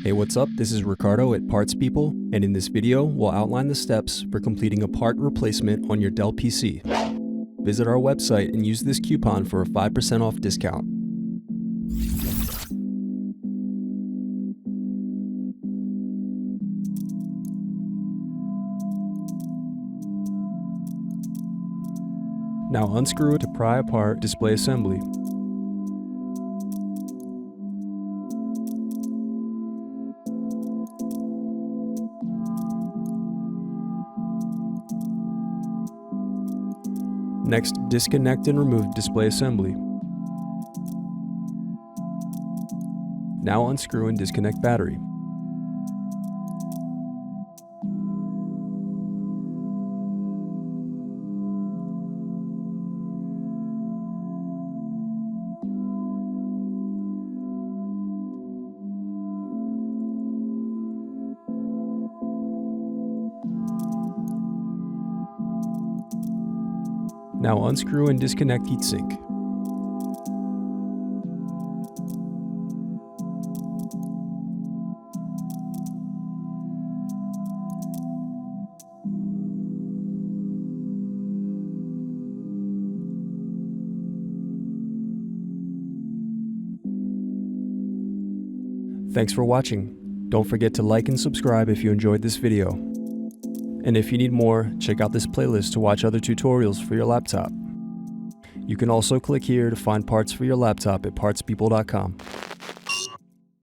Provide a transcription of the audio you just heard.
Hey, what's up? This is Ricardo at Parts People, and in this video, we'll outline the steps for completing a part replacement on your Dell PC. Visit our website and use this coupon for a 5% off discount. Now unscrew to pry apart display assembly. Next, disconnect and remove display assembly. Now unscrew and disconnect battery. Now unscrew and disconnect Heatsink. Thanks for watching. Don't forget to like and subscribe if you enjoyed this video. And if you need more, check out this playlist to watch other tutorials for your laptop. You can also click here to find parts for your laptop at partspeople.com.